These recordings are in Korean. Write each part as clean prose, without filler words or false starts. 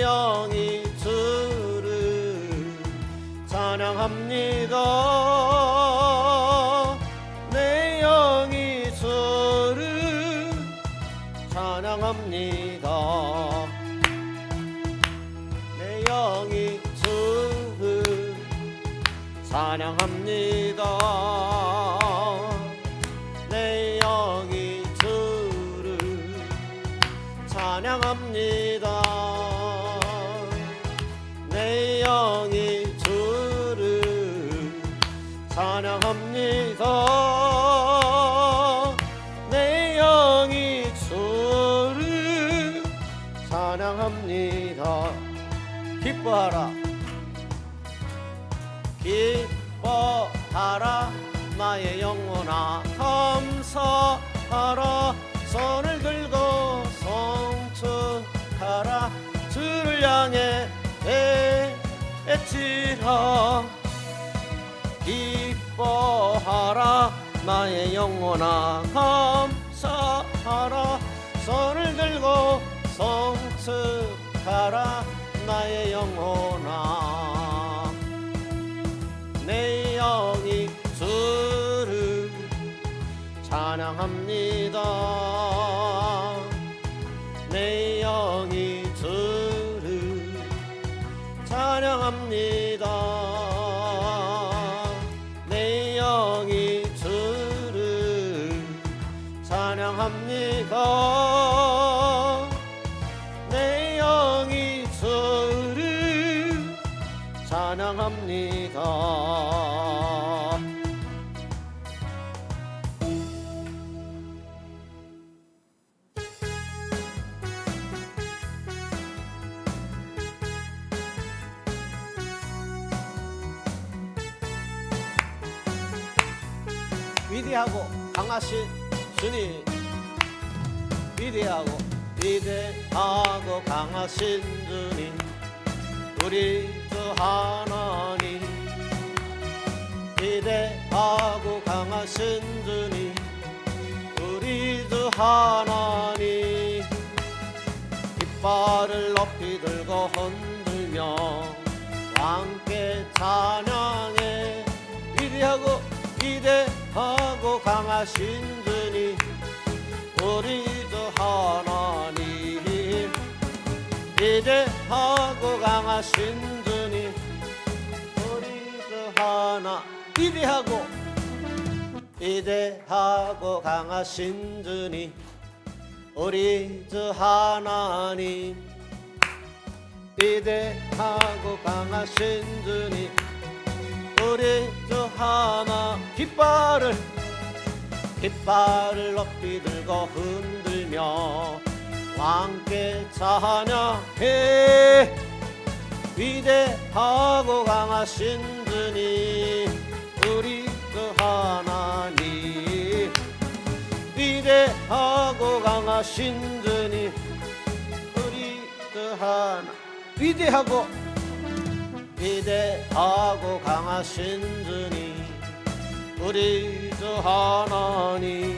영이 주를 찬양합니다. 내 영이 주를 찬양합니다. 내 영이 주를 찬양합니다. 내 영이 주를 찬양합니다. 내 영이 주를 찬양합니다. 내 영이 주를 찬양합니다. 기뻐하라 기뻐하라 나의 영혼아 감사하라. 손을 들고 성축하라. 주를 향해 외치라. 기뻐하라 나의 영혼아 감사하라. 손을 들고 성축하라. 나의 영혼아 내 영이 주를 찬양합니다. 내 영이 주를 찬양합니다. 내 영이 주를 찬양합니다. 내 영이 주를 찬양합니다. 위대하고 강하신 주님, 위대하고 강하신 주님, 우리 주 하나님. 위대하고 강하신 주님, 우리 주 하나님. 깃발을 높이 들고 흔들며 함께 찬양해. 위대하고 강하신 주님, 우리 주 하나님. 위대하고 강하신 주님, 우리 주 하나. 위대하고 강하신 주님, 우리 주 하나님. 위대하고 강하신 주님, 우리 주 하나. 깃발을 높이 들고 흔들며 함께 찬양해. 위대하고 강하신 주님, 우리 주 하나님. 위대하고 강하신 주님, 우리 주 하나. 위대하고 강하신 주님, 우리 주 하나님.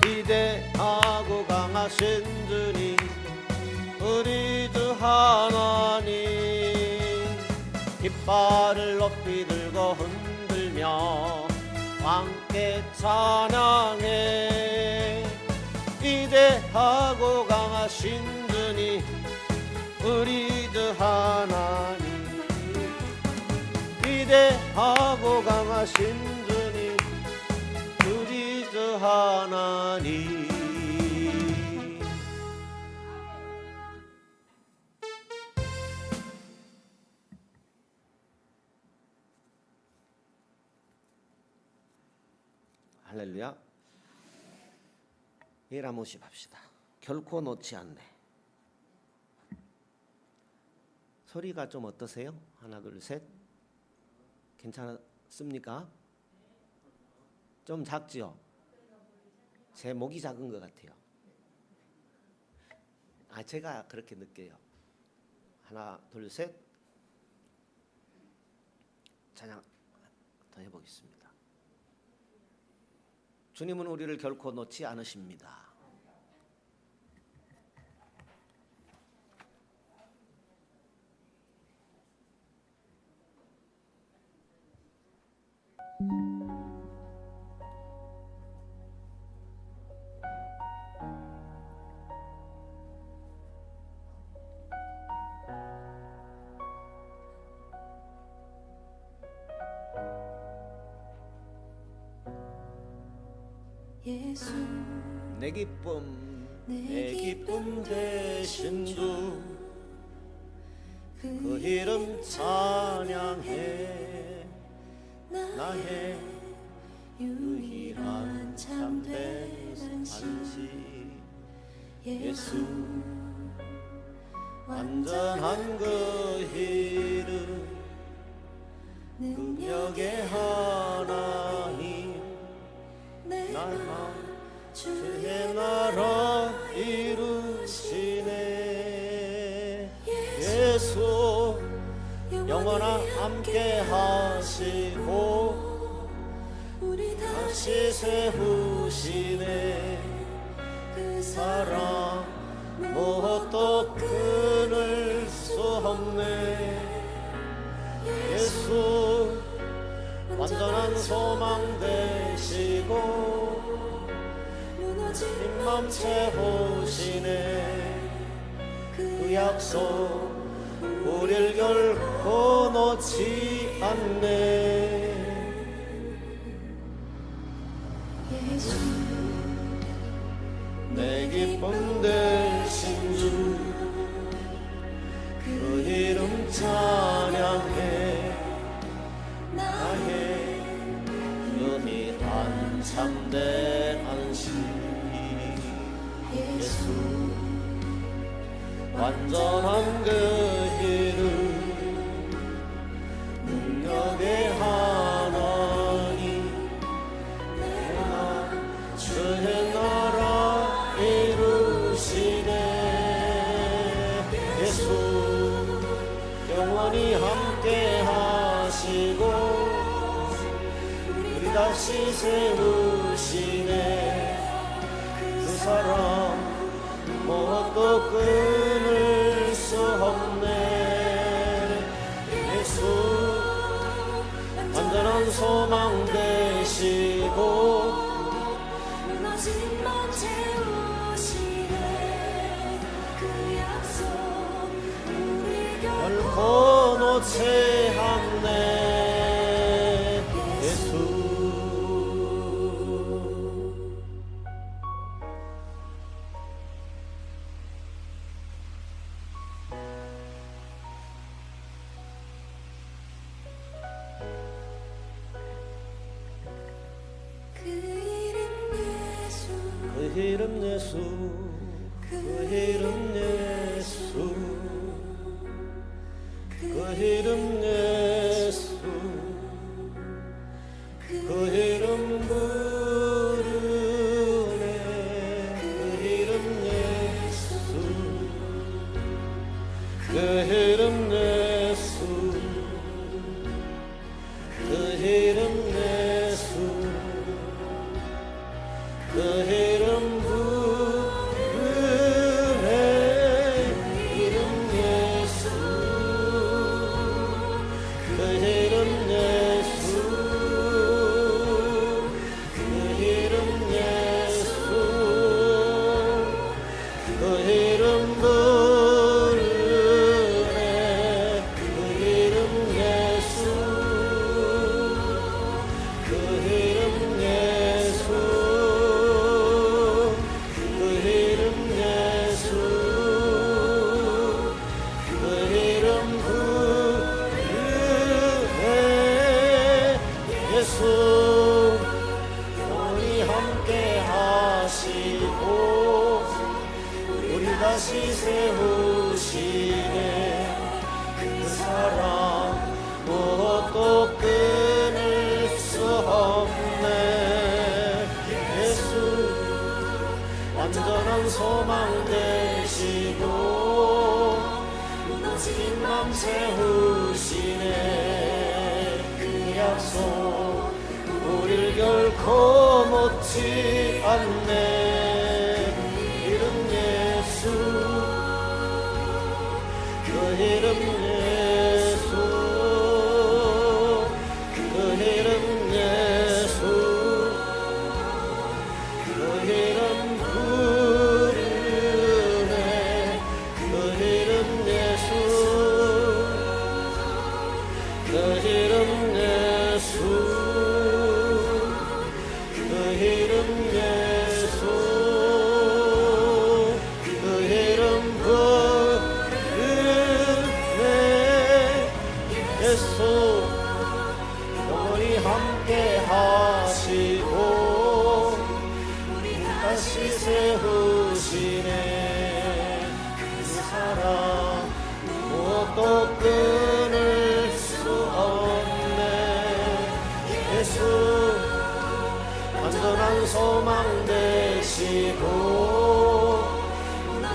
위대하고 강하신 주님, 우리 주 하나님. 깃발을 높이 들고 흔들며 함께 찬양해. 위대하고 강하신 주님, 우리 주 하나님. 위대하고 강하신 주님, 우리 주 하나님. 할렐루야. 예라 모십합시다. 결코 놓지 않네. 소리가 좀 어떠세요? 하나 둘 셋. 괜찮습니까? 좀 작지요? 제 목이 작은 것 같아요. 제가 그렇게 느껴요. 하나 둘 셋. 찬양 더 해보겠습니다. 주님은 우리를 결코 놓지 않으십니다. 예수 내 기쁨 되신 주 그 이름 찬양해 나의 유일한 참된 안식 예수 완전한 그 이름 능력의 하나님 나라 주의 나라 이루시네 예수 영원한 함께 하시고 우리 다시 세우시네 그 사랑 무엇도 끊을 수 없네 예수 완전한 소망 되시고 무너진 맘 채우시네 그 약속 우릴 결코 놓지 않네 예수 내 기쁨 되신 주 그 이름 찬양해 나의 유일한 참된 안식 예수 완전한 그 이름 능력의 하나님 내가 주의 나라 이루시네 예수 영원히 함께 하시고 우리 다시 세우시네 그 사랑 무엇도 끊을 수 없네 예수 완전한 소망 되시고 무너진 맘 채우시네 그 약속 우리 결코 놓지 않네 예수 그 이름 예수 그 이름 예수 그 이름 예수 그 이름 예수 그 이름 부르네 그 이름 예수 그 이름 예수 그 이름 예수 그 이름 부르네 이름 예수 그 이름 예수 그 이름 예수 그 이름 부르네 그 이름 예수 그 이름 예수 그 이름 예수 그 이름 부르네 예수 영원히 함께 하시고 우리 다시 세우시네 그 사랑 무엇도 끊을 수 없네 예수 완전한 소망 되시고 무너진 맘 채우시네 그 약속 우릴 결코 놓지 않네 이름 예수 그 이름 예수 그 이름 예수 그 이름 부르네 그 이름 예수 그 이름 예수 그 이름 예수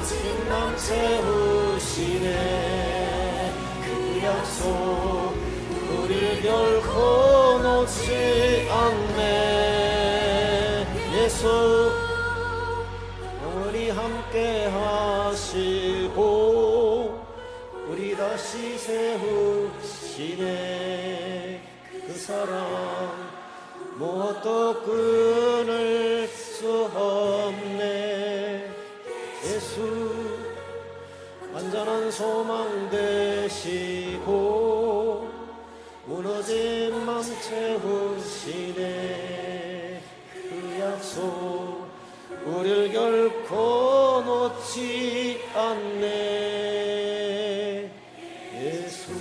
무너진 맘 채우시네. 그 약속 우릴 결코 놓지 않네. 예수 영원히 함께 하시고 우리 다시 세우시네. 그 사랑 무엇도 끊을 수 없네. 예수 완전한 소망 되시고 무너진 맘 채우시네. 그 약속 우릴 결코 놓지 않네. 예수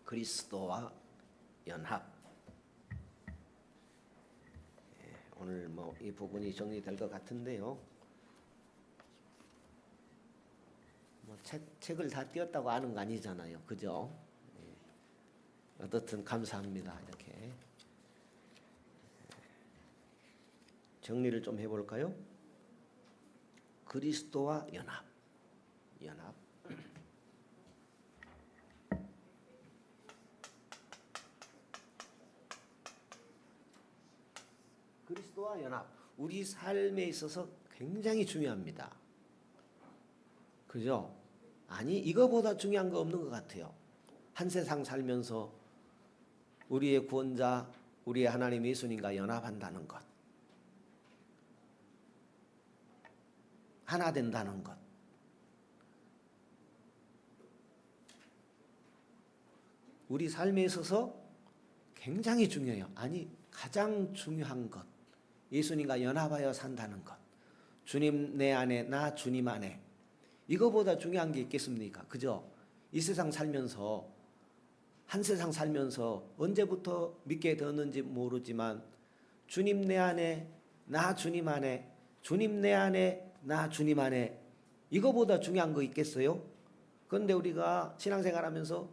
그리스도와 연합. 오늘 뭐 이 부분이 정리될 것 같은데요. 뭐 책을 다 띄었다고 아는 거 아니잖아요, 그죠? 어떻든 감사합니다. 이렇게 정리를 좀 해볼까요? 그리스도와 연합. 그리스도와 연합, 우리 삶에 있어서 굉장히 중요합니다. 그죠? 아니, 이거보다 중요한 거 없는 것 같아요. 한 세상 살면서 우리의 구원자, 우리의 하나님 예수님과 연합한다는 것, 하나 된다는 것, 우리 삶에 있어서 굉장히 중요해요. 아니, 가장 중요한 것, 예수님과 연합하여 산다는 것. 주님 내 안에, 나 주님 안에. 이거보다 중요한 게 있겠습니까? 그죠? 이 세상 살면서, 한 세상 살면서 언제부터 믿게 되었는지 모르지만 주님 내 안에, 나 주님 안에, 주님 내 안에, 나 주님 안에. 이거보다 중요한 거 있겠어요? 그런데 우리가 신앙생활하면서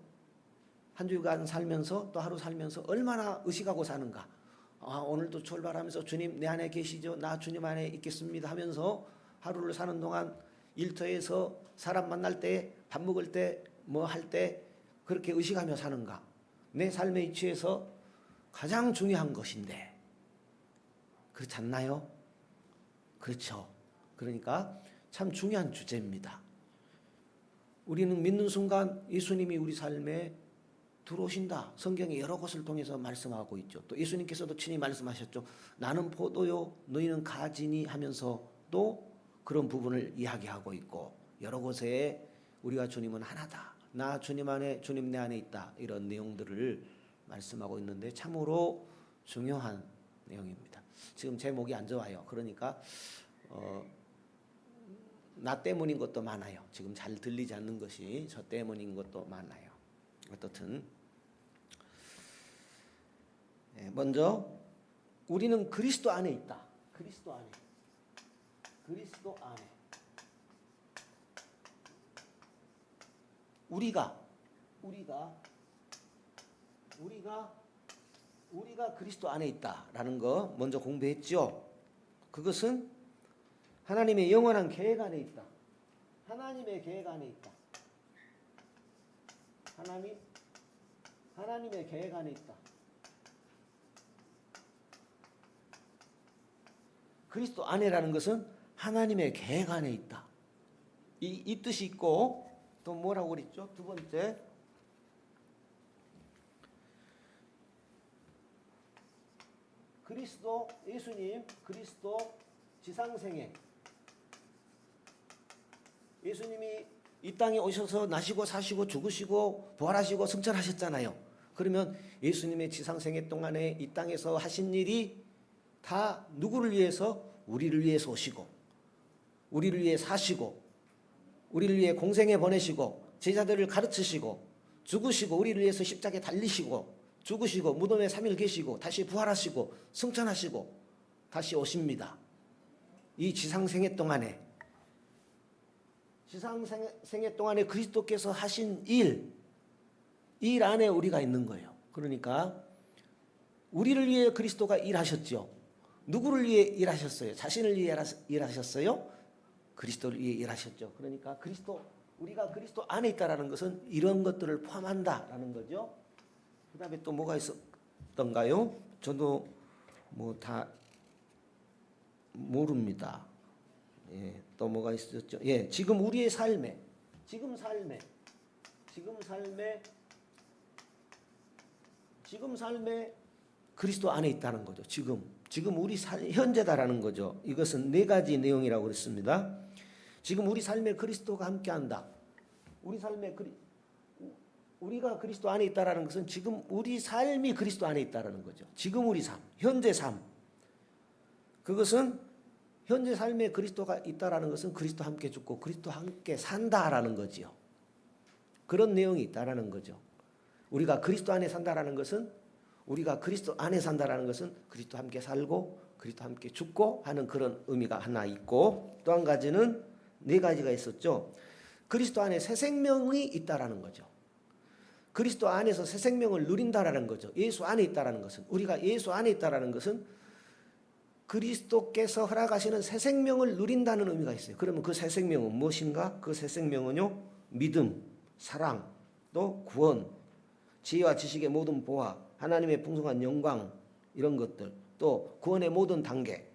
한 주간 살면서 또 하루 살면서 얼마나 의식하고 사는가. 오늘도 출발하면서 주님 내 안에 계시죠? 나 주님 안에 있겠습니다 하면서 하루를 사는 동안 일터에서 사람 만날 때, 밥 먹을 때, 뭐 할 때 그렇게 의식하며 사는가. 내 삶의 위치에서 가장 중요한 것인데 그렇지 않나요? 그렇죠. 그러니까 참 중요한 주제입니다. 우리는 믿는 순간 예수님이 우리 삶에 들어오신다. 성경의 여러 곳을 통해서 말씀하고 있죠. 또 예수님께서도 친히 말씀하셨죠. 나는 포도요, 너희는 가지니 하면서 또 그런 부분을 이야기하고 있고, 여러 곳에 우리와 주님은 하나다. 나 주님 안에, 주님 내 안에 있다. 이런 내용들을 말씀하고 있는데 참으로 중요한 내용입니다. 지금 제목이 안 좋아요. 그러니까 나 때문인 것도 많아요. 지금 잘 들리지 않는 것이 저 때문인 것도 많아요. 어떻든 먼저 우리는 그리스도 안에 있다. 그리스도 안에. 우리가 그리스도 안에 있다라는 거 먼저 공부했죠. 그것은 하나님의 영원한 계획 안에 있다. 하나님의 계획 안에 있다. 하나님의 계획 안에 있다. 그리스도 안에라는 것은 하나님의 계획 안에 있다. 이 뜻이 있고 또 뭐라고 그랬죠? 두 번째, 그리스도 예수님, 그리스도 지상생애. 예수님이 이 땅에 오셔서 나시고 사시고 죽으시고 부활하시고 승천하셨잖아요. 그러면 예수님의 지상생애 동안에 이 땅에서 하신 일이 다 누구를 위해서? 우리를 위해서 오시고, 우리를 위해 사시고, 우리를 위해 공생에 보내시고, 제자들을 가르치시고, 죽으시고, 우리를 위해서 십자가에 달리시고, 죽으시고, 무덤에 3일 계시고, 다시 부활하시고, 승천하시고, 다시 오십니다. 이 지상생애 동안에 지상 생애 동안에 그리스도께서 하신 일 안에 우리가 있는 거예요. 그러니까 우리를 위해 그리스도가 일하셨죠. 누구를 위해 일하셨어요? 자신을 위해 일하셨어요? 그리스도를 위해 일하셨죠. 그러니까 우리가 그리스도 안에 있다라는 것은 이런 것들을 포함한다라는 거죠. 그다음에 또 뭐가 있었던가요? 저도 뭐 다 모릅니다. 예, 또 뭐가 있었죠? 예, 지금 우리의 삶에 그리스도 안에 있다는 거죠. 지금 우리 현재다라는 거죠. 이것은 네 가지 내용이라고 그랬습니다. 지금 우리 삶에 그리스도가 함께한다. 우리가 그리스도 안에 있다라는 것은 지금 우리 삶이 그리스도 안에 있다라는 거죠. 지금 우리 삶, 현재 삶. 그것은 현재 삶에 그리스도가 있다라는 것은 그리스도 함께 죽고 그리스도 함께 산다라는 거지요. 그런 내용이 있다라는 거죠. 우리가 그리스도 안에 산다라는 것은 우리가 그리스도 안에 산다라는 것은 그리스도 함께 살고 그리스도 함께 죽고 하는 그런 의미가 하나 있고, 또 한 가지는 네 가지가 있었죠. 그리스도 안에 새 생명이 있다라는 거죠. 그리스도 안에서 새 생명을 누린다라는 거죠. 예수 안에 있다라는 것은, 우리가 예수 안에 있다라는 것은 그리스도께서 허락하시는 새 생명을 누린다는 의미가 있어요. 그러면 그 새 생명은 무엇인가? 그 새 생명은요, 믿음, 사랑, 또 구원, 지혜와 지식의 모든 보화, 하나님의 풍성한 영광, 이런 것들, 또 구원의 모든 단계,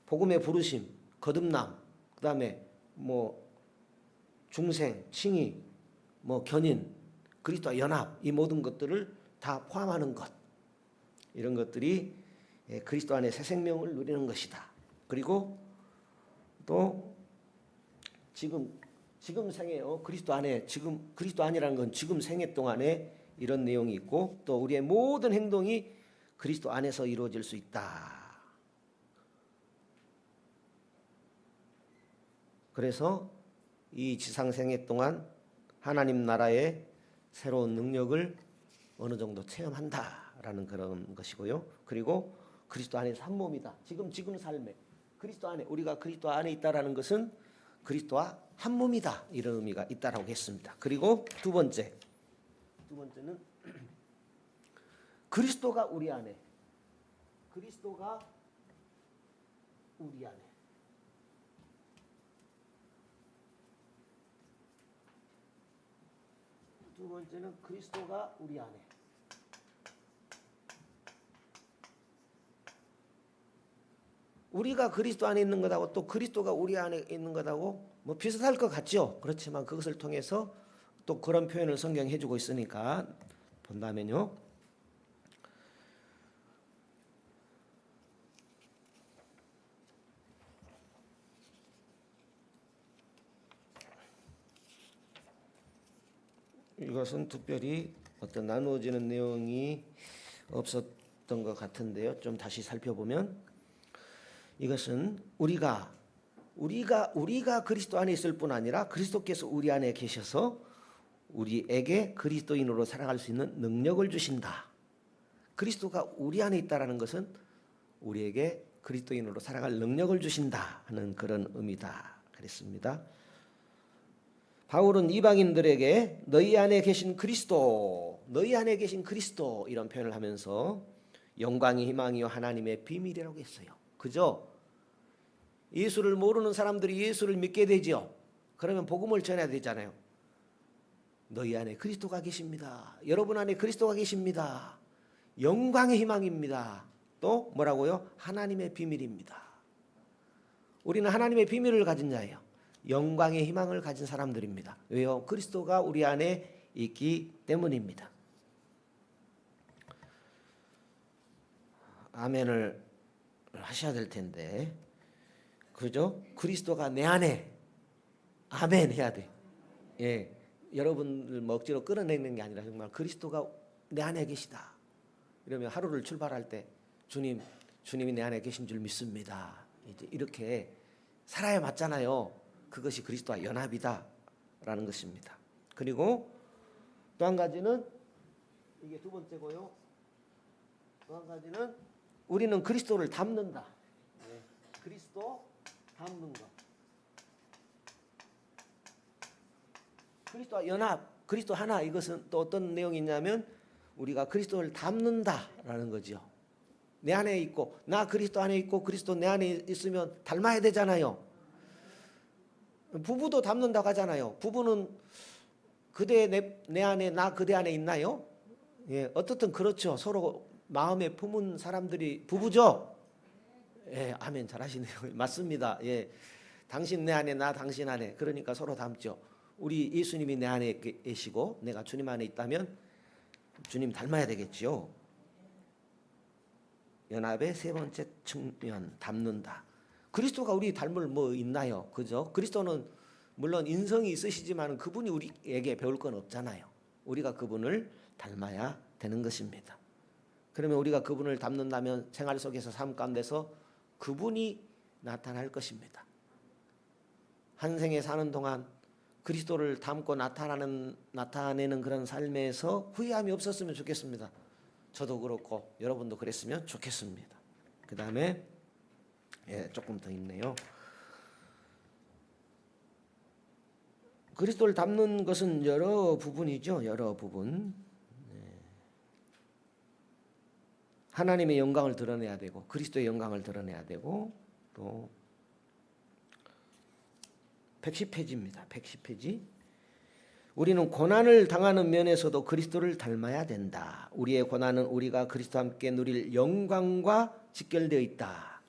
복음의 부르심, 거듭남, 그 다음에 뭐 중생, 칭의, 뭐 견인, 그리스도와 연합, 이 모든 것들을 다 포함하는 것, 이런 것들이 그리스도 안에 새 생명을 누리는 것이다. 그리고 또 지금 생애요, 그리스도 안에, 지금 그리스도 안이라는 건 지금 생애 동안에 이런 내용이 있고, 또 우리의 모든 행동이 그리스도 안에서 이루어질 수 있다. 그래서 이 지상생애 동안 하나님 나라의 새로운 능력을 어느 정도 체험한다라는 그런 것이고요. 그리고 그리스도 안에서 한 몸이다. 지금 삶에 그리스도 안에, 우리가 그리스도 안에 있다라는 것은 그리스도와 한 몸이다, 이런 의미가 있다라고 했습니다. 그리고 두 번째는 그리스도가 우리 안에, 두 번째는 그리스도가 우리 안에. 우리가 그리스도 안에 있는 것하고 또 그리스도가 우리 안에 있는 것하고 뭐 비슷할 것 같죠. 그렇지만 그것을 통해서 또 그런 표현을 성경이 해주고 있으니까 본다면요. 이것은 특별히 어떤 나누어지는 내용이 없었던 것 같은데요. 좀 다시 살펴보면 이것은 우리가 그리스도 안에 있을 뿐 아니라 그리스도께서 우리 안에 계셔서 우리에게 그리스도인으로 살아갈 수 있는 능력을 주신다. 그리스도가 우리 안에 있다라는 것은 우리에게 그리스도인으로 살아갈 능력을 주신다 하는 그런 의미다 그랬습니다. 바울은 이방인들에게 너희 안에 계신 그리스도 이런 표현을 하면서 영광이 희망이요 하나님의 비밀이라고 했어요. 그죠? 예수를 모르는 사람들이 예수를 믿게 되죠. 그러면 복음을 전해야 되잖아요. 너희 안에 그리스도가 계십니다. 여러분 안에 그리스도가 계십니다. 영광의 희망입니다. 또 뭐라고요? 하나님의 비밀입니다. 우리는 하나님의 비밀을 가진 자예요. 영광의 희망을 가진 사람들입니다. 왜요? 그리스도가 우리 안에 있기 때문입니다. 아멘을 하셔야 될 텐데, 그죠? 그리스도가 내 안에, 아멘 해야 돼. 예, 여러분을 뭐 억지로 끌어내는 게 아니라 정말 그리스도가 내 안에 계시다. 이러면 하루를 출발할 때 주님이 내 안에 계신 줄 믿습니다. 이제 이렇게 살아야 맞잖아요. 그것이 그리스도와 연합이다라는 것입니다. 그리고 또 한 가지는, 이게 두 번째고요. 또 한 가지는 우리는 그리스도를 닮는다. 네. 그리스도 닮는 것. 그리스도와 연합, 그리스도 하나. 이것은 또 어떤 내용이 있냐면 우리가 그리스도를 닮는다라는 거죠. 내 안에 있고 나 그리스도 안에 있고 그리스도 내 안에 있으면 닮아야 되잖아요. 부부도 닮는다고 하잖아요. 부부는 그대 내 안에 나 그대 안에 있나요? 예, 어떻든 그렇죠. 서로 마음에 품은 사람들이 부부죠. 예, 아멘 잘하시네요. 맞습니다. 예, 당신 내 안에 나 당신 안에 그러니까 서로 닮죠. 우리 예수님이 내 안에 계시고 내가 주님 안에 있다면 주님 닮아야 되겠죠. 연합의 세 번째 측면 닮는다. 그리스도가 우리 닮을 뭐 있나요? 그죠? 그리스도는 물론 인성이 있으시지만 그분이 우리에게 배울 건 없잖아요. 우리가 그분을 닮아야 되는 것입니다. 그러면 우리가 그분을 닮는다면 생활 속에서 삶 가운데서 그분이 나타날 것입니다. 한 생에 사는 동안 그리스도를 닮고 나타내는 그런 삶에서 후회함이 없었으면 좋겠습니다. 저도 그렇고 여러분도 그랬으면 좋겠습니다. 그 다음에 조금 더 있네요. 그리스도를 닮는 것은 여러 부분이죠. 여러 부분. 하나님의 영광을 드러내야 되고 그리스도의 영광을 드러내야 되고 또 110페이지입니다. 110페이지. 우리는 고난을 당하는 면에서도 그리스도를 닮아야 된다. 우리의 고난은 우리가 그리스도와 함께 누릴 영광과 직결되어 있다.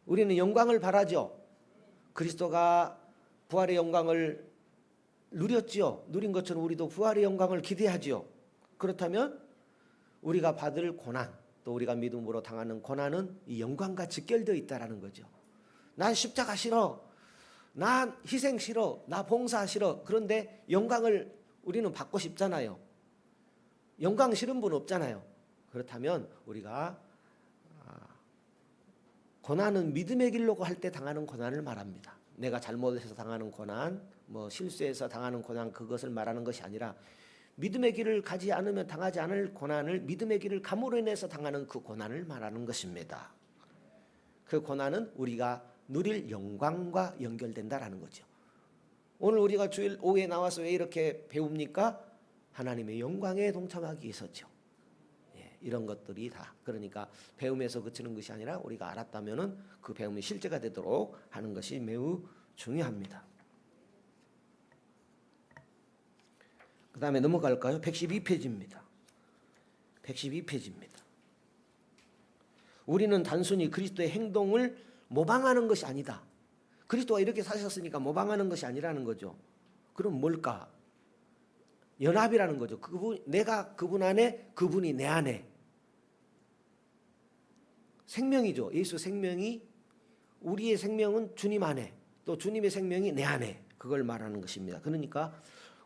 우리는 영광을 바라죠. 그리스도가 부활의 영광을 누렸지요. 누린 것처럼 우리도 부활의 영광을 기대하지요. 그렇다면 우리가 받을 고난, 또 우리가 믿음으로 당하는 고난은 이 영광과 직결되어 있다라는 거죠. 난 십자가 싫어. 난 희생 싫어. 나 봉사 싫어. 그런데 영광을 우리는 받고 싶잖아요. 영광 싫은 분 없잖아요. 그렇다면 우리가 고난은 믿음의 길로 할 때 당하는 고난을 말합니다. 내가 잘못해서 당하는 고난, 뭐 실수해서 당하는 고난, 그것을 말하는 것이 아니라 믿음의 길을 가지 않으면 당하지 않을 고난을 믿음의 길을 감으로 인해서 당하는 그 고난을 말하는 것입니다. 그 고난은 우리가 누릴 영광과 연결된다라는 거죠. 오늘 우리가 주일 오후에 나와서 왜 이렇게 배웁니까? 하나님의 영광에 동참하기 위해서죠. 이런 것들이 다 그러니까 배움에서 그치는 것이 아니라 우리가 알았다면은 그 배움이 실제가 되도록 하는 것이 매우 중요합니다. 그 다음에 넘어갈까요? 112페이지입니다. 112페이지입니다. 우리는 단순히 그리스도의 행동을 모방하는 것이 아니다. 그리스도가 이렇게 사셨으니까 모방하는 것이 아니라는 거죠. 그럼 뭘까? 연합이라는 거죠. 내가 그분 안에, 그분이 내 안에. 생명이죠. 예수 생명이, 우리의 생명은 주님 안에, 또 주님의 생명이 내 안에. 그걸 말하는 것입니다. 그러니까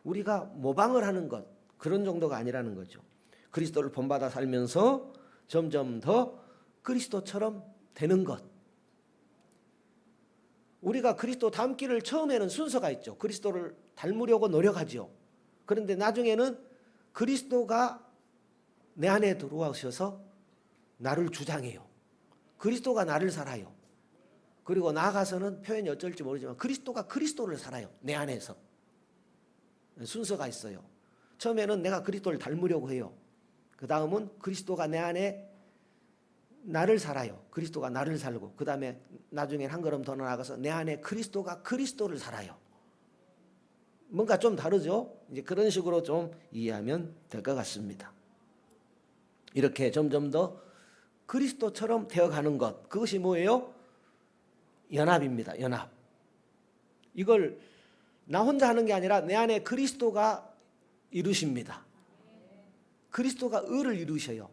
우리가 모방을 하는 것, 그런 정도가 아니라는 거죠. 그리스도를 본받아 살면서 점점 더 그리스도처럼 되는 것. 우리가 그리스도 닮기를 처음에는 순서가 있죠. 그리스도를 닮으려고 노력하죠. 그런데 나중에는 그리스도가 내 안에 들어오셔서 나를 주장해요. 그리스도가 나를 살아요. 그리고 나아가서는 표현이 어쩔지 모르지만 그리스도가 그리스도를 살아요. 내 안에서. 순서가 있어요. 처음에는 내가 그리스도를 닮으려고 해요. 그 다음은 그리스도가 내 안에 나를 살아요. 그리스도가 나를 살고 그 다음에 나중엔 한 걸음 더 나아가서 내 안에 그리스도가 그리스도를 살아요. 뭔가 좀 다르죠? 이제 그런 식으로 좀 이해하면 될 것 같습니다. 이렇게 점점 더 그리스도처럼 되어가는 것, 그것이 뭐예요? 연합입니다. 연합. 이걸 나 혼자 하는 게 아니라 내 안에 그리스도가 이루십니다. 그리스도가 의를 이루셔요.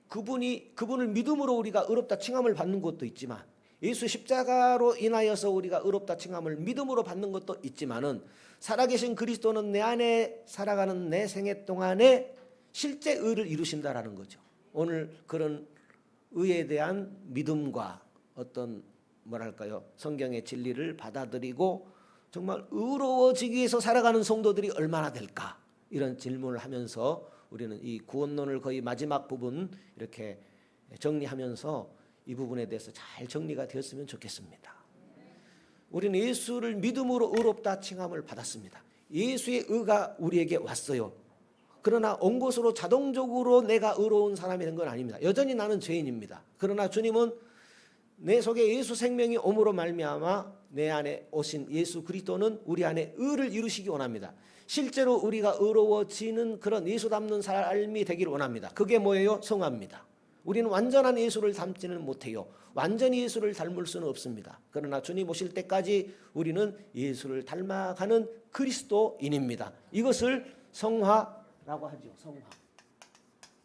그분을 믿음으로 우리가 의롭다 칭함을 받는 것도 있지만 예수 십자가로 인하여서 우리가 의롭다 칭함을 믿음으로 받는 것도 있지만은 살아계신 그리스도는 내 안에 살아가는 내 생애 동안에 실제 의를 이루신다라는 거죠. 오늘 그런 의에 대한 믿음과 어떤 뭐랄까요, 성경의 진리를 받아들이고 정말 의로워지기 위해서 살아가는 성도들이 얼마나 될까, 이런 질문을 하면서 우리는 이 구원론을 거의 마지막 부분 이렇게 정리하면서 이 부분에 대해서 잘 정리가 되었으면 좋겠습니다. 우리는 예수를 믿음으로 의롭다 칭함을 받았습니다. 예수의 의가 우리에게 왔어요. 그러나 온 것으로 자동적으로 내가 의로운 사람이 된 건 아닙니다. 여전히 나는 죄인입니다. 그러나 주님은 내 속에 예수 생명이 옴으로 말미암아 내 안에 오신 예수 그리스도는 우리 안에 의를 이루시기 원합니다. 실제로 우리가 의로워지는 그런 예수 닮는 삶이 되기를 원합니다. 그게 뭐예요? 성화입니다. 우리는 완전한 예수를 닮지는 못해요. 완전히 예수를 닮을 수는 없습니다. 그러나 주님 오실 때까지 우리는 예수를 닮아가는 그리스도인입니다. 이것을 성화라고 하죠. 성화.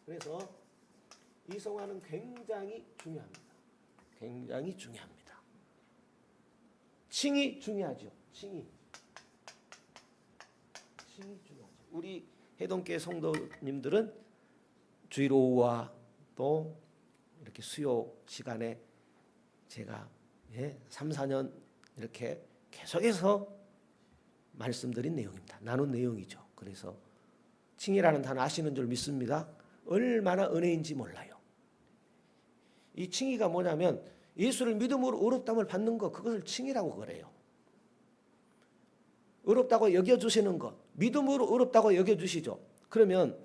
그래서 이 성화는 굉장히 중요합니다. 굉장히 중요합니다. 칭이 중요하죠. 칭이 중요하죠. 우리 해동교회 성도님들은 주일 오후와 또 이렇게 수요 시간에 제가 3, 4년 이렇게 계속해서 말씀드린 내용입니다. 나눈 내용이죠. 그래서 칭이라는 단어 아시는 줄 믿습니다. 얼마나 은혜인지 몰라요. 이 칭의가 뭐냐면 예수를 믿음으로 의롭다함을 받는 것, 그것을 칭의라고 그래요. 의롭다고 여겨주시는 것, 믿음으로 의롭다고 여겨주시죠. 그러면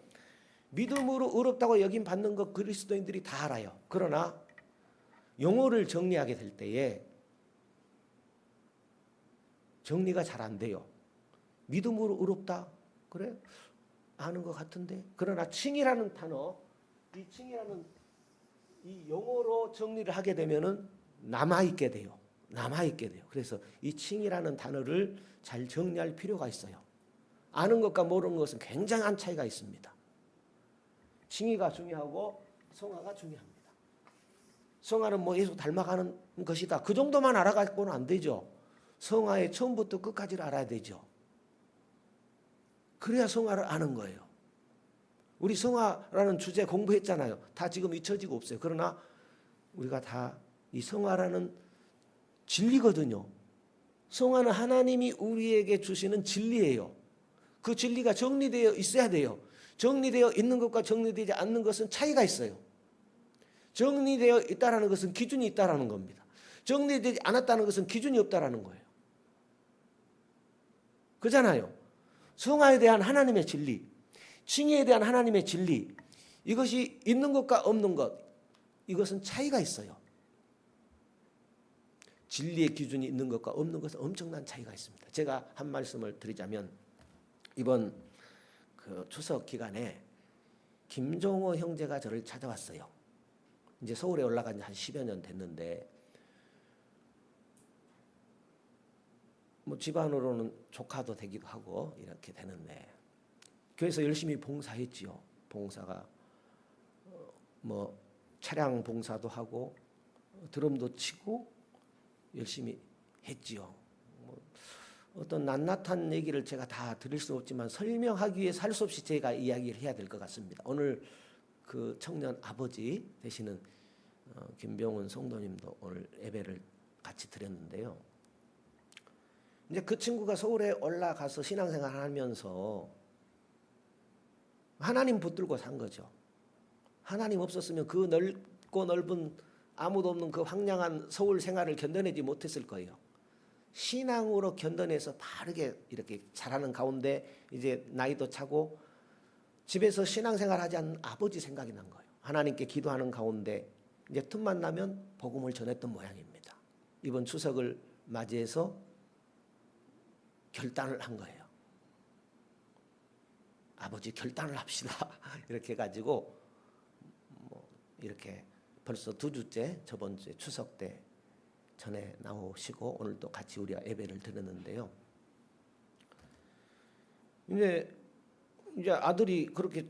믿음으로 의롭다고 여김 받는 것 그리스도인들이 다 알아요. 그러나 용어를 정리하게 될 때에 정리가 잘 안 돼요. 믿음으로 의롭다? 그래? 아는 것 같은데. 그러나 칭이라는 단어, 이 칭이라는 이 용어로 정리를 하게 되면은 남아있게 돼요. 남아있게 돼요. 그래서 이 칭이라는 단어를 잘 정리할 필요가 있어요. 아는 것과 모르는 것은 굉장한 차이가 있습니다. 칭의가 중요하고 성화가 중요합니다. 성화는 뭐 예수 닮아가는 것이다. 그 정도만 알아가고는 안 되죠. 성화의 처음부터 끝까지를 알아야 되죠. 그래야 성화를 아는 거예요. 우리 성화라는 주제 공부했잖아요. 다 지금 잊혀지고 없어요. 그러나 우리가 다 이 성화라는 진리거든요. 성화는 하나님이 우리에게 주시는 진리예요. 그 진리가 정리되어 있어야 돼요. 정리되어 있는 것과 정리되지 않는 것은 차이가 있어요. 정리되어 있다라는 것은 기준이 있다라는 겁니다. 정리되지 않았다는 것은 기준이 없다라는 거예요. 그잖아요. 성화에 대한 하나님의 진리, 칭의에 대한 하나님의 진리, 이것이 있는 것과 없는 것, 이것은 차이가 있어요. 진리의 기준이 있는 것과 없는 것은 엄청난 차이가 있습니다. 제가 한 말씀을 드리자면 이번 그 추석 기간에 김종호 형제가 저를 찾아왔어요. 이제 서울에 올라간 지 한 10여 년 됐는데 뭐 집안으로는 조카도 되기도 하고 이렇게 되는데 교회에서 열심히 봉사했지요. 봉사가 뭐 차량 봉사도 하고 드럼도 치고 열심히 했지요. 뭐 어떤 낱낱한 얘기를 제가 다 드릴 수 없지만 설명하기 위해 살 수 없이 제가 이야기를 해야 될 것 같습니다. 오늘 그 청년 아버지 되시는 김병훈 성도님도 오늘 예배를 같이 드렸는데요. 이제 그 친구가 서울에 올라가서 신앙생활 하면서 하나님 붙들고 산 거죠. 하나님 없었으면 그 넓고 넓은 아무도 없는 그 황량한 서울 생활을 견뎌내지 못했을 거예요. 신앙으로 견뎌내서 바르게 이렇게 잘하는 가운데 이제 나이도 차고 집에서 신앙생활 하지 않는 아버지 생각이 난 거예요. 하나님께 기도하는 가운데 이제 틈만 나면 복음을 전했던 모양입니다. 이번 추석을 맞이해서 결단을 한 거예요. 아버지 결단을 합시다. 이렇게 해가지고 뭐 이렇게 벌써 2주째 저번 주에 추석 때 전에 나오시고 오늘도 같이 우리가 예배를 드렸는데요. 이제 아들이 그렇게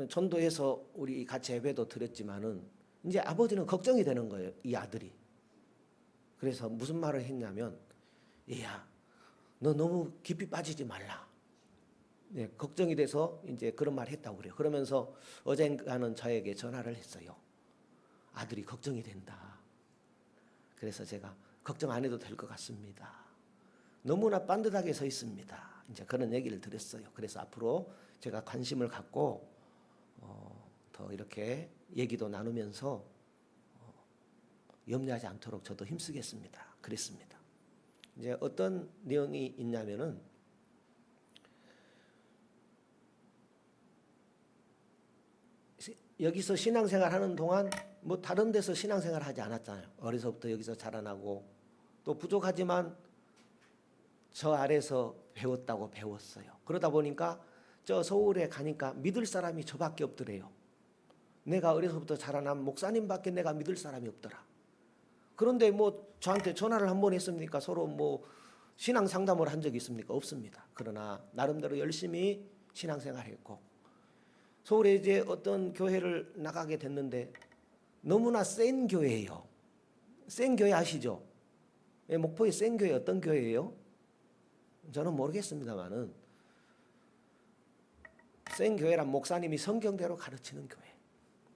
전도해서 우리 같이 예배도 드렸지만은 이제 아버지는 걱정이 되는 거예요. 이 아들이. 그래서 무슨 말을 했냐면, 얘야, 너 너무 깊이 빠지지 말라. 네, 걱정이 돼서 이제 그런 말 했다고 그래요. 그러면서 어젠가는 저에게 전화를 했어요. 아들이 걱정이 된다. 그래서 제가 걱정 안 해도 될 것 같습니다. 너무나 빤듯하게 서 있습니다. 이제 그런 얘기를 드렸어요. 그래서 앞으로 제가 관심을 갖고 더 이렇게 얘기도 나누면서 염려하지 않도록 저도 힘쓰겠습니다. 그랬습니다. 이제 어떤 내용이 있냐면은 여기서 신앙생활 하는 동안 뭐 다른 데서 신앙생활 하지 않았잖아요. 어려서부터 여기서 자라나고 또 부족하지만 저 아래서 배웠어요. 그러다 보니까 저 서울에 가니까 믿을 사람이 저밖에 없더래요. 내가 어려서부터 자라난 목사님밖에 내가 믿을 사람이 없더라. 그런데 뭐 저한테 전화를 한 번 했습니까? 서로 뭐 신앙 상담을 한 적이 있습니까? 없습니다. 그러나 나름대로 열심히 신앙생활했고 서울에 이제 어떤 교회를 나가게 됐는데 너무나 센 교회예요. 센 교회 아시죠? 목포의 센 교회 어떤 교회예요? 저는 모르겠습니다만은 센 교회란 목사님이 성경대로 가르치는 교회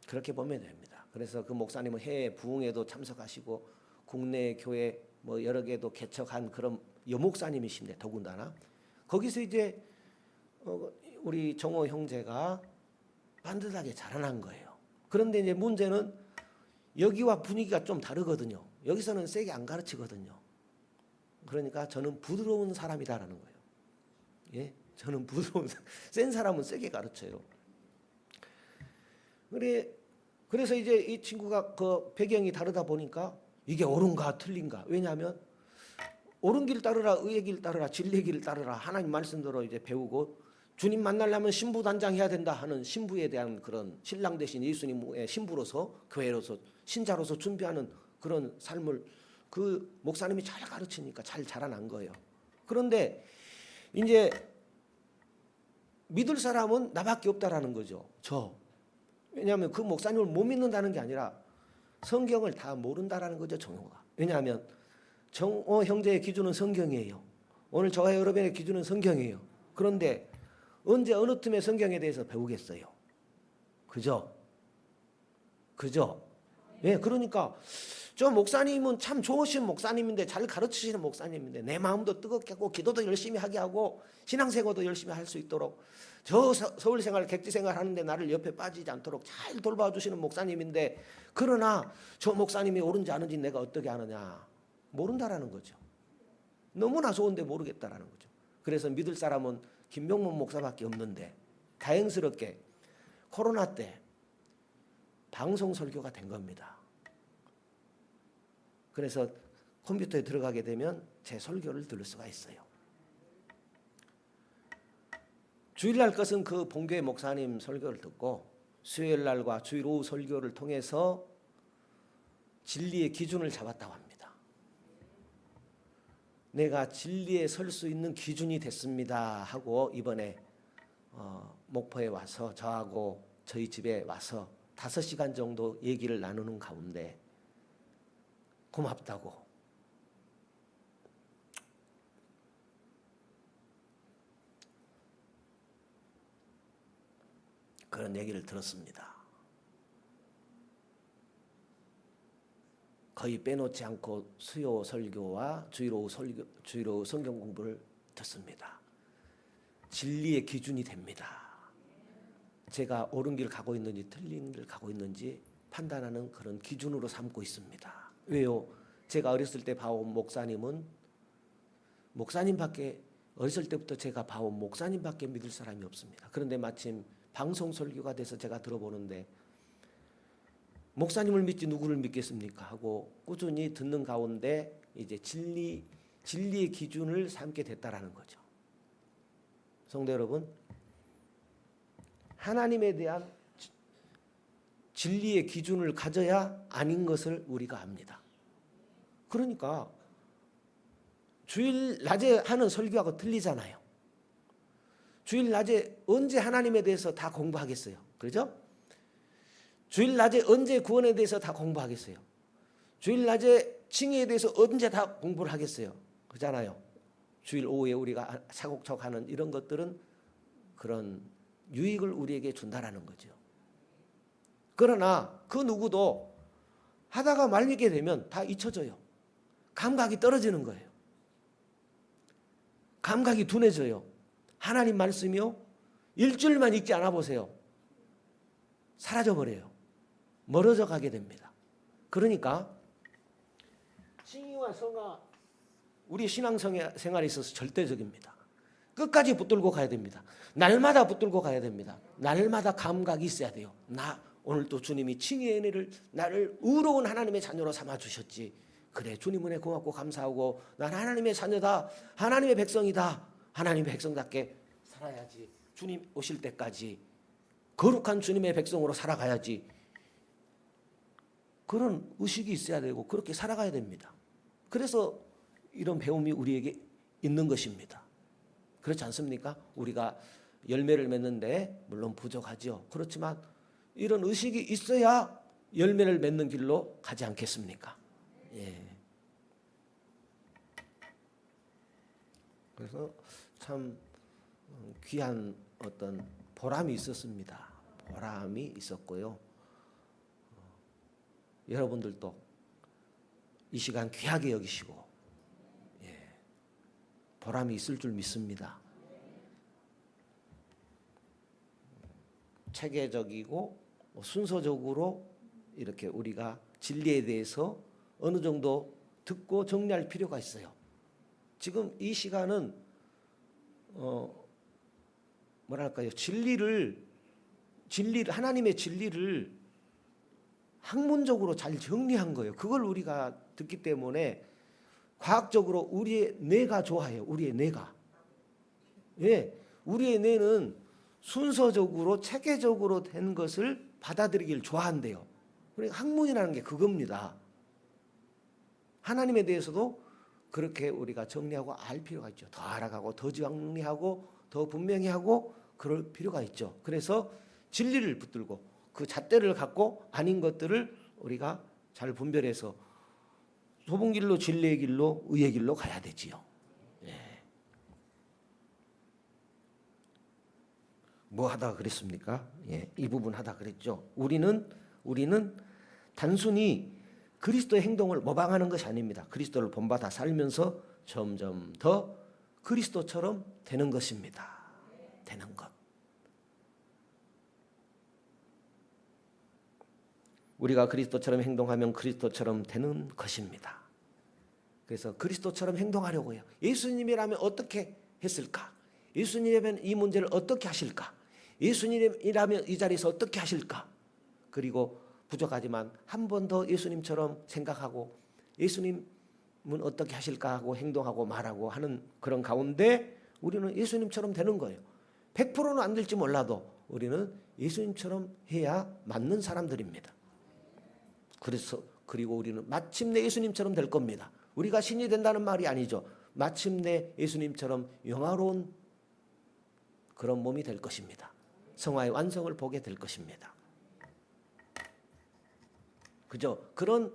그렇게 보면 됩니다. 그래서 그 목사님은 해외 부흥에도 참석하시고 국내 교회 뭐 여러 개도 개척한 그런 여목사님이신데 더군다나 거기서 이제 우리 정호 형제가 반듯하게 자라난 거예요. 그런데 이제 문제는 여기와 분위기가 좀 다르거든요. 여기서는 세게 안 가르치거든요. 그러니까 저는 부드러운 사람이다라는 거예요. 예, 저는 부드러운 센 사람은 세게 가르쳐요. 그래서 이제 이 친구가 그 배경이 다르다 보니까 이게 옳은가 틀린가. 왜냐하면 옳은 길 따르라, 의의 길 따르라, 진리의 길 따르라 하나님 말씀대로 이제 배우고 주님 만나려면 신부 단장해야 된다 하는 신부에 대한 그런 신랑 대신 예수님의 신부로서 교회로서 신자로서 준비하는 그런 삶을 그 목사님이 잘 가르치니까 잘 자라난 거예요. 그런데 이제 믿을 사람은 나밖에 없다라는 거죠. 왜냐하면 그 목사님을 못 믿는다는 게 아니라 성경을 다 모른다라는 거죠. 정호가. 왜냐하면 정호 형제의 기준은 성경이에요. 오늘 저와 여러분의 기준은 성경이에요. 그런데 언제 어느 틈에 성경에 대해서 배우겠어요? 그죠? 예, 그러니까 저 목사님은 참 좋으신 목사님인데 잘 가르치시는 목사님인데 내 마음도 뜨겁게 하고 기도도 열심히 하게 하고 신앙생활도 열심히 할 수 있도록 저 서울생활 객지생활 하는데 나를 옆에 빠지지 않도록 잘 돌봐주시는 목사님인데 그러나 저 목사님이 옳은지 아는지 내가 어떻게 아느냐 모른다라는 거죠. 너무나 좋은데 모르겠다라는 거죠. 그래서 믿을 사람은 김명문 목사밖에 없는데 다행스럽게 코로나 때 방송 설교가 된 겁니다. 그래서 컴퓨터에 들어가게 되면 제 설교를 들을 수가 있어요. 주일날 것은 그 본교회 목사님 설교를 듣고 수요일날과 주일 오후 설교를 통해서 진리의 기준을 잡았다고 합니다. 내가 진리에 설 수 있는 기준이 됐습니다 하고 이번에 목포에 와서 저하고 저희 집에 와서 5시간 정도 얘기를 나누는 가운데 고맙다고 그런 얘기를 들었습니다. 거의 빼놓지 않고 수요 설교와 주일 오후 성경 공부를 듣습니다. 진리의 기준이 됩니다. 제가 옳은 길 가고 있는지 틀린 길 가고 있는지 판단하는 그런 기준으로 삼고 있습니다. 왜요? 제가 어렸을 때 봐온 목사님밖에 어렸을 때부터 제가 봐온 목사님밖에 믿을 사람이 없습니다. 그런데 마침 방송 설교가 돼서 제가 들어보는데 목사님을 믿지 누구를 믿겠습니까? 하고 꾸준히 듣는 가운데 이제 진리의 기준을 삼게 됐다라는 거죠. 성도 여러분, 하나님에 대한 진리의 기준을 가져야 아닌 것을 우리가 압니다. 그러니까 주일 낮에 하는 설교하고 틀리잖아요. 주일 낮에 언제 하나님에 대해서 다 공부하겠어요? 그렇죠? 주일 낮에 언제 구원에 대해서 다 공부하겠어요? 주일 낮에 칭의에 대해서 언제 다 공부를 하겠어요? 그렇잖아요. 주일 오후에 우리가 차곡차곡하는 이런 것들은 그런 유익을 우리에게 준다라는 거죠. 그러나 그 누구도 하다가 말미게 되면 다 잊혀져요. 감각이 떨어지는 거예요. 감각이 둔해져요. 하나님 말씀이요. 일주일만 읽지 않아 보세요. 사라져버려요. 멀어져 가게 됩니다. 그러니까 칭의와 성화 우리 신앙생활에 있어서 절대적입니다. 끝까지 붙들고 가야 됩니다. 날마다 붙들고 가야 됩니다. 날마다 감각이 있어야 돼요. 나 오늘 또 주님이 칭의의 은혜를 나를 의로운 하나님의 자녀로 삼아 주셨지. 그래, 주님 은혜 고맙고 감사하고 난 하나님의 자녀다, 하나님의 백성이다, 하나님의 백성답게 살아야지. 주님 오실 때까지 거룩한 주님의 백성으로 살아가야지. 그런 의식이 있어야 되고 그렇게 살아가야 됩니다. 그래서 이런 배움이 우리에게 있는 것입니다. 그렇지 않습니까? 우리가 열매를 맺는데 물론 부족하죠. 그렇지만 이런 의식이 있어야 열매를 맺는 길로 가지 않겠습니까? 예. 그래서 참 귀한 어떤 보람이 있었습니다. 보람이 있었고요. 여러분들도 이 시간 귀하게 여기시고, 예, 보람이 있을 줄 믿습니다. 체계적이고 순서적으로 이렇게 우리가 진리에 대해서 어느 정도 듣고 정리할 필요가 있어요. 지금 이 시간은 뭐랄까요? 진리를 하나님의 진리를 학문적으로 잘 정리한 거예요. 그걸 우리가 듣기 때문에 과학적으로 우리의 뇌가 좋아해요. 우리의 뇌가. 예, 우리의 뇌는 순서적으로 체계적으로 된 것을 받아들이길 좋아한대요. 그러니까 학문이라는 게 그겁니다. 하나님에 대해서도 그렇게 우리가 정리하고 알 필요가 있죠. 더 알아가고 더 정리하고 더 분명히 하고 그럴 필요가 있죠. 그래서 진리를 붙들고 그 잣대를 갖고 아닌 것들을 우리가 잘 분별해서 좁은 길로 진리의 길로 의의 길로 가야 되지요. 예. 뭐 하다가 그랬습니까? 예, 이 부분 하다 그랬죠. 우리는 단순히 그리스도의 행동을 모방하는 것이 아닙니다. 그리스도를 본받아 살면서 점점 더 그리스도처럼 되는 것입니다. 되는 것. 우리가 그리스도처럼 행동하면 그리스도처럼 되는 것입니다. 그래서 그리스도처럼 행동하려고 해요. 예수님이라면 어떻게 했을까? 예수님이라면 이 문제를 어떻게 하실까? 예수님이라면 이 자리에서 어떻게 하실까? 그리고 부족하지만 한 번 더 예수님처럼 생각하고 예수님은 어떻게 하실까 하고 행동하고 말하고 하는 그런 가운데 우리는 예수님처럼 되는 거예요. 100%는 안 될지 몰라도 우리는 예수님처럼 해야 맞는 사람들입니다. 그리고 우리는 마침내 예수님처럼 될 겁니다. 우리가 신이 된다는 말이 아니죠. 마침내 예수님처럼 영화로운 그런 몸이 될 것입니다. 성화의 완성을 보게 될 것입니다. 그죠? 그런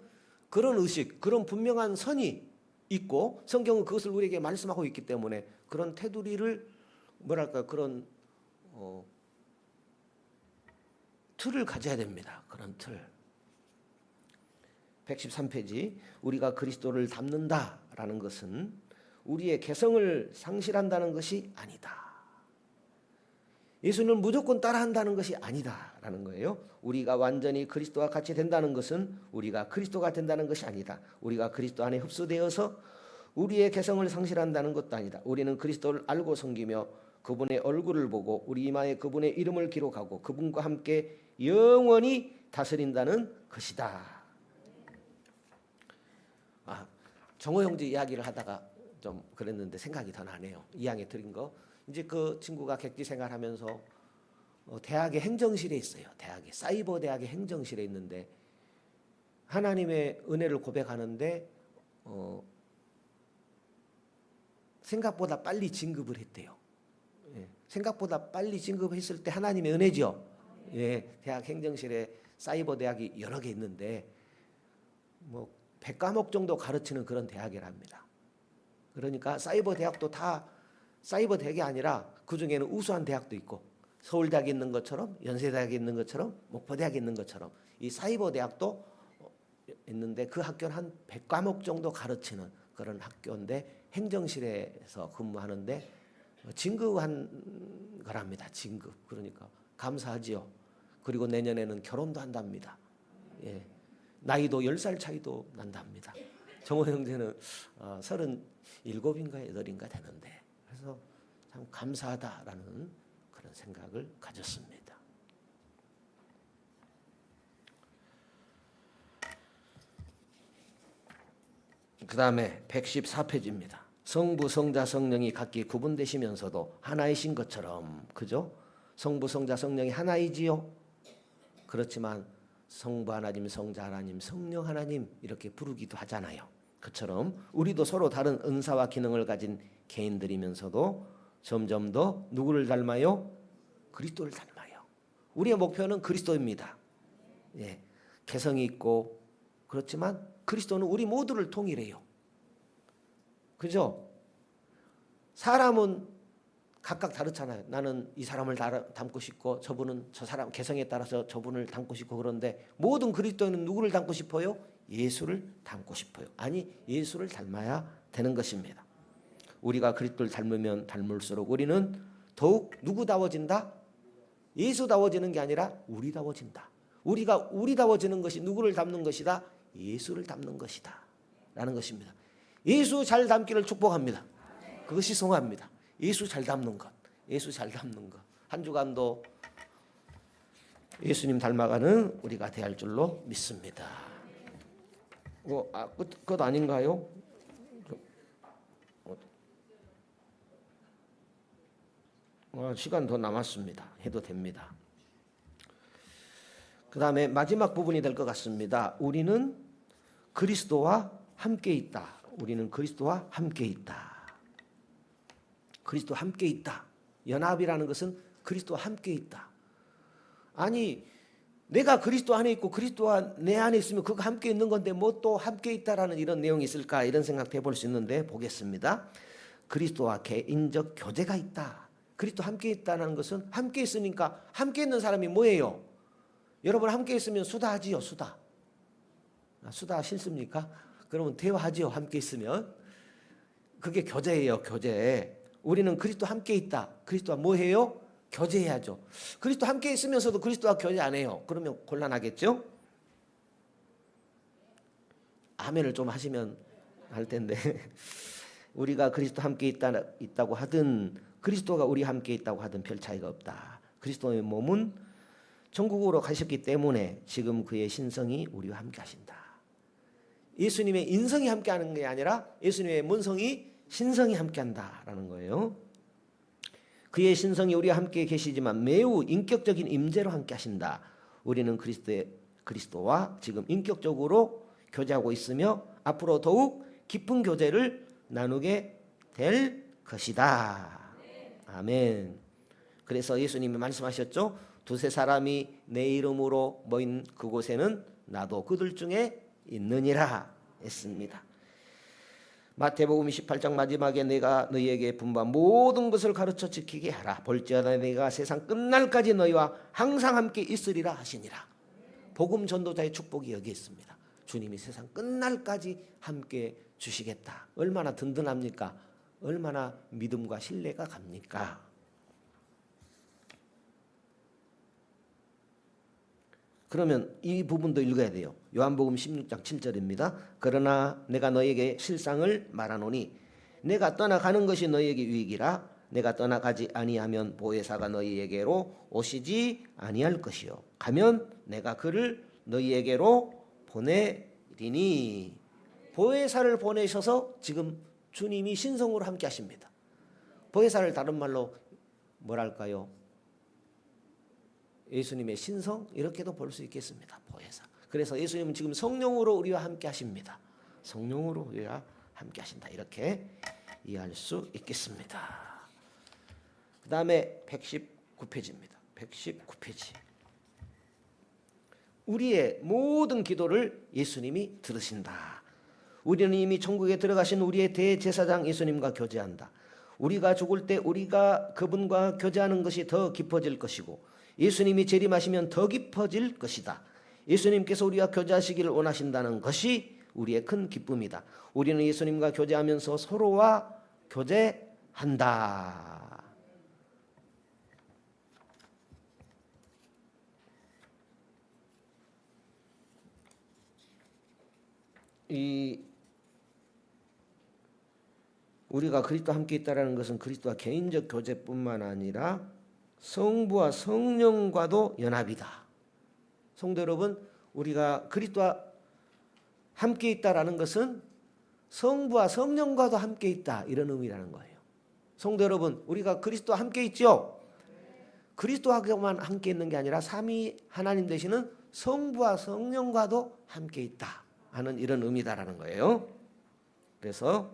의식, 그런 분명한 선이 있고 성경은 그것을 우리에게 말씀하고 있기 때문에 그런 테두리를 그런 틀을 가져야 됩니다. 그런 틀. 113페이지 우리가 그리스도를 닮는다라는 것은 우리의 개성을 상실한다는 것이 아니다. 예수님을 무조건 따라한다는 것이 아니다라는 거예요. 우리가 완전히 그리스도와 같이 된다는 것은 우리가 그리스도가 된다는 것이 아니다. 우리가 그리스도 안에 흡수되어서 우리의 개성을 상실한다는 것도 아니다. 우리는 그리스도를 알고 섬기며 그분의 얼굴을 보고 우리 이마에 그분의 이름을 기록하고 그분과 함께 영원히 다스린다는 것이다. 정호 형제 이야기를 하다가 좀 그랬는데 생각이 더 나네요. 2학년 드린 거. 이제 그 친구가 객지 생활하면서 대학의 행정실에 있어요. 사이버 대학의 행정실에 있는데 하나님의 은혜를 고백하는데 생각보다 빨리 진급을 했대요. 예, 생각보다 빨리 진급했을 때 하나님의 은혜죠. 예, 대학 행정실에 사이버 대학이 여러 개 있는데 100과목 정도 가르치는 그런 대학이랍니다. 그러니까 사이버 대학도 다 사이버 대학이 아니라 그중에는 우수한 대학도 있고 서울대학이 있는 것처럼 연세대학이 있는 것처럼 목포대학이 있는 것처럼 이 사이버 대학도 있는데 그 학교는 한 100과목 정도 가르치는 그런 학교인데 행정실에서 근무하는데 진급한 거랍니다. 진급. 그러니까 감사하지요. 그리고 내년에는 결혼도 한답니다. 예. 나이도 10살 차이도 난답니다. 정호 형제는 37인가 8인가 되는데 그래서 참 감사하다라는 그런 생각을 가졌습니다. 그 다음에 114페이지입니다. 성부, 성자, 성령이 각기 구분되시면서도 하나이신 것처럼, 그죠? 성부, 성자, 성령이 하나이지요. 그렇지만 성부 하나님, 성자 하나님, 성령 하나님 이렇게 부르기도 하잖아요. 그처럼 우리도 서로 다른 은사와 기능을 가진 개인들이면서도 점점 더 누구를 닮아요? 그리스도를 닮아요. 우리의 목표는 그리스도입니다. 예, 개성이 있고 그렇지만 그리스도는 우리 모두를 통일해요. 그죠? 사람은 각각 다르잖아요. 나는 이 사람을 닮고 싶고 저분은 저 사람 개성에 따라서 저분을 닮고 싶고 그런데 모든 그리스도인은 누구를 닮고 싶어요? 예수를 닮고 싶어요. 아니 예수를 닮아야 되는 것입니다. 우리가 그리스도를 닮으면 닮을수록 우리는 더욱 누구다워진다? 예수다워지는 게 아니라 우리다워진다. 우리가 우리다워지는 것이 누구를 닮는 것이다? 예수를 닮는 것이다 라는 것입니다. 예수 잘 닮기를 축복합니다. 그것이 성화입니다. 예수 잘 닮는 것, 예수 잘 닮는 것. 한 주간도 예수님 닮아가는 우리가 되어야 할 줄로 믿습니다. 그것 아닌가요? 시간 더 남았습니다. 해도 됩니다. 그 다음에 마지막 부분이 될 것 같습니다. 우리는 그리스도와 함께 있다. 우리는 그리스도와 함께 있다. 그리스도와 함께 있다. 연합이라는 것은 그리스도와 함께 있다. 아니 내가 그리스도 안에 있고 그리스도와 내 안에 있으면 그거 함께 있는 건데 뭐 또 함께 있다라는 이런 내용이 있을까 이런 생각도 해볼 수 있는데 보겠습니다. 그리스도와 개인적 교제가 있다. 그리스도 함께 있다는 것은 함께 있으니까 함께 있는 사람이 뭐예요? 여러분 함께 있으면 수다하지요. 수다. 수다 싫습니까? 그러면 대화하지요. 함께 있으면. 그게 교제예요. 교제. 우리는 그리스도 함께 있다. 그리스도와 뭐 해요? 교제해야죠. 그리스도 함께 있으면서도 그리스도와 교제 안 해요. 그러면 곤란하겠죠? 아멘을 좀 하시면 할 텐데 우리가 그리스도 함께 있다고 하든 그리스도가 우리 함께 있다고 하든 별 차이가 없다. 그리스도의 몸은 천국으로 가셨기 때문에 지금 그의 신성이 우리와 함께 하신다. 예수님의 인성이 함께 하는 게 아니라 예수님의 본성이 신성이 함께한다라는 거예요. 그의 신성이 우리와 함께 계시지만 매우 인격적인 임재로 함께 하신다. 우리는 그리스도와 지금 인격적으로 교제하고 있으며 앞으로 더욱 깊은 교제를 나누게 될 것이다. 아멘. 그래서 예수님이 말씀하셨죠. 두세 사람이 내 이름으로 모인 그곳에는 나도 그들 중에 있느니라 했습니다. 마태복음 28장 마지막에 내가 너희에게 분부한 모든 것을 가르쳐 지키게 하라. 볼지어다 내가 세상 끝날까지 너희와 항상 함께 있으리라 하시니라. 복음 전도자의 축복이 여기 있습니다. 주님이 세상 끝날까지 함께 주시겠다. 얼마나 든든합니까? 얼마나 믿음과 신뢰가 갑니까? 그러면 이 부분도 읽어야 돼요. 요한복음 16장 7절입니다. 그러나 내가 너에게 실상을 말하노니 내가 떠나가는 것이 너에게 유익이라. 내가 떠나가지 아니하면 보혜사가 너희에게로 오시지 아니할 것이요 가면 내가 그를 너희에게로 보내리니. 보혜사를 보내셔서 지금 주님이 신성으로 함께 하십니다. 보혜사를 다른 말로 뭐랄까요? 예수님의 신성 이렇게도 볼 수 있겠습니다. 보혜사. 그래서 예수님은 지금 성령으로 우리와 함께 하십니다. 성령으로 우리와 함께 하신다. 이렇게 이해할 수 있겠습니다. 그 다음에 119페이지입니다. 119페이지. 우리의 모든 기도를 예수님이 들으신다. 우리는 이미 천국에 들어가신 우리의 대제사장 예수님과 교제한다. 우리가 죽을 때 우리가 그분과 교제하는 것이 더 깊어질 것이고 예수님이 재림하시면 더 깊어질 것이다. 예수님께서 우리와 교제하시기를 원하신다는 것이 우리의 큰 기쁨이다. 우리는 예수님과 교제하면서 서로와 교제한다. 우리가 그리스도와 함께 있다는 것은 그리스도와 개인적 교제뿐만 아니라 성부와 성령과도 연합이다. 성도 여러분, 우리가 그리스도와 함께 있다라는 것은 성부와 성령과도 함께 있다, 이런 의미라는 거예요. 성도 여러분, 우리가 그리스도와 함께 있죠? 그리스도하고만 함께 있는 게 아니라 삼위 하나님 되시는 성부와 성령과도 함께 있다 하는 이런 의미다라는 거예요. 그래서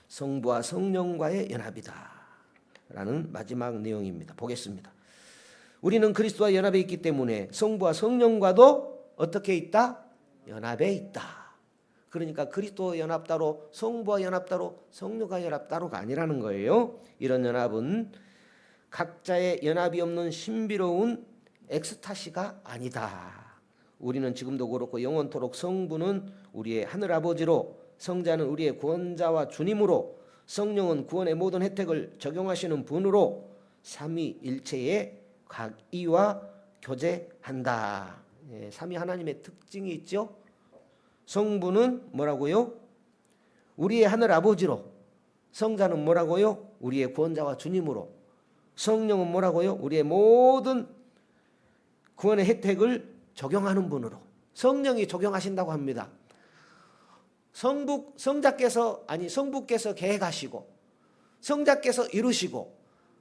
성부와 성령과의 연합이다 라는 마지막 내용입니다. 보겠습니다. 우리는 그리스도와 연합해 있기 때문에 성부와 성령과도 어떻게 있다? 연합해 있다. 그러니까 그리스도와 연합 따로, 성부와 연합 따로, 성령과 연합 따로가 아니라는 거예요. 이런 연합은 각자의 연합이 없는 신비로운 엑스타시가 아니다. 우리는 지금도 그렇고 영원토록 성부는 우리의 하늘아버지로, 성자는 우리의 구원자와 주님으로, 성령은 구원의 모든 혜택을 적용하시는 분으로 삼위일체의 각이와 교제한다. 삼위 하나님의 특징이 있죠. 성부는 뭐라고요? 우리의 하늘아버지로, 성자는 뭐라고요? 우리의 구원자와 주님으로, 성령은 뭐라고요? 우리의 모든 구원의 혜택을 적용하는 분으로. 성령이 적용하신다고 합니다. 성부께서 계획하시고, 성자께서 이루시고,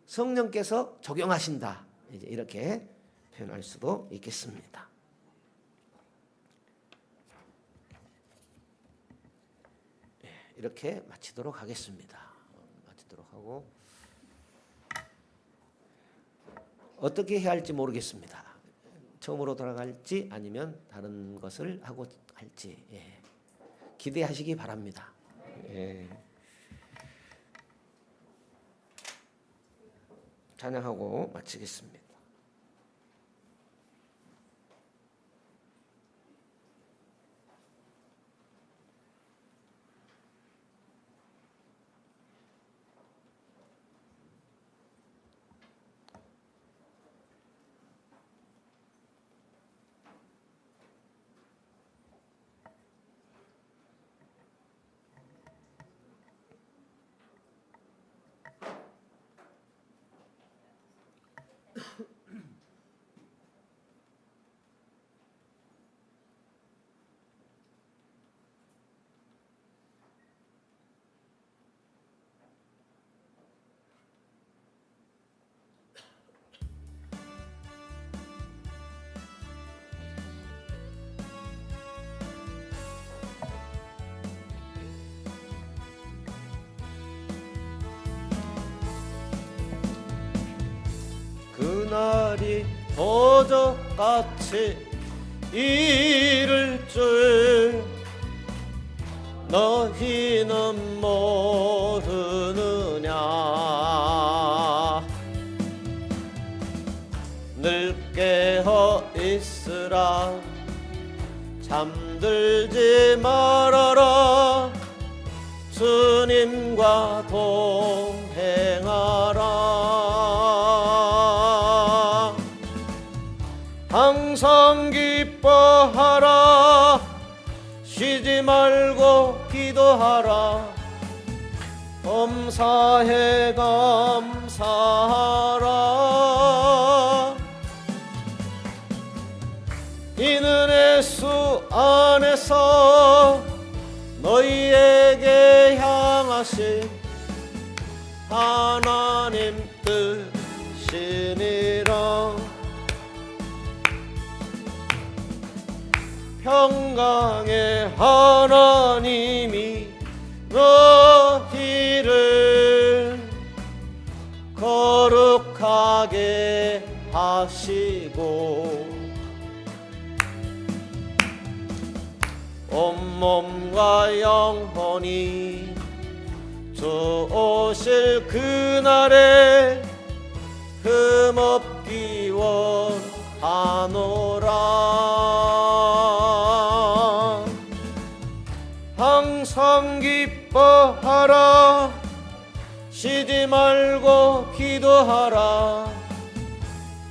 성령께서 적용하신다. 이제 이렇게 표현할 수도 있겠습니다. 이렇게 마치도록 하겠습니다. 마치도록 하고, 어떻게 해야 할지 모르겠습니다. 처음으로 돌아갈지 아니면 다른 것을 하고 할지 기대하시기 바랍니다. 찬양하고 마치겠습니다. 그날이 도적같이 이를 줄 너희는 모르느냐. 늘 깨어 있으라, 잠들지 말아라. 주님과 동행하라. 항상 기뻐하라. 쉬지 말고 기도하라. 범사에 감사하라. 이는 예수 안에서 너희에게 향하신 하나님 뜻이니라. 평강의 하나님이 너희를 거룩하게 하시고 온몸과 영혼이 주 오실 그날에 흠없기 원하노라. 항상 기뻐하라. 쉬지 말고 기도하라.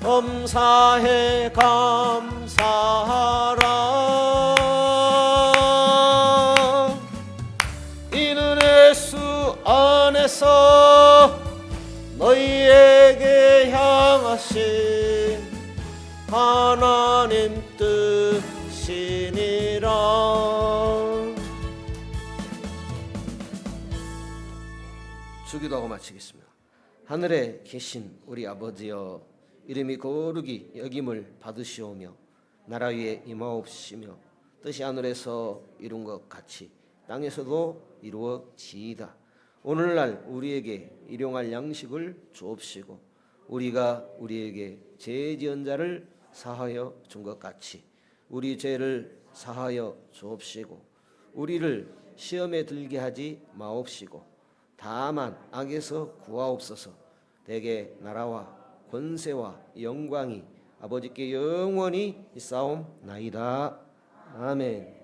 범사에 감사하라. 이는 예수 안에서 너희에게 향하신 하나님 뜻이니라. 기도하고 마치겠습니다. 하늘에 계신 우리 아버지여, 이름이 거룩히 여김을 받으시오며 나라 위에 임하옵시며 뜻이 하늘에서 이룬 것 같이 땅에서도 이루어지이다. 오늘날 우리에게 일용할 양식을 주옵시고 우리가 우리에게 죄 지은 자를 사하여 준 것 같이 우리 죄를 사하여 주옵시고 우리를 시험에 들게 하지 마옵시고 다만 악에서 구하옵소서. 대개 나라와 권세와 영광이 아버지께 영원히 있사옵나이다. 아멘.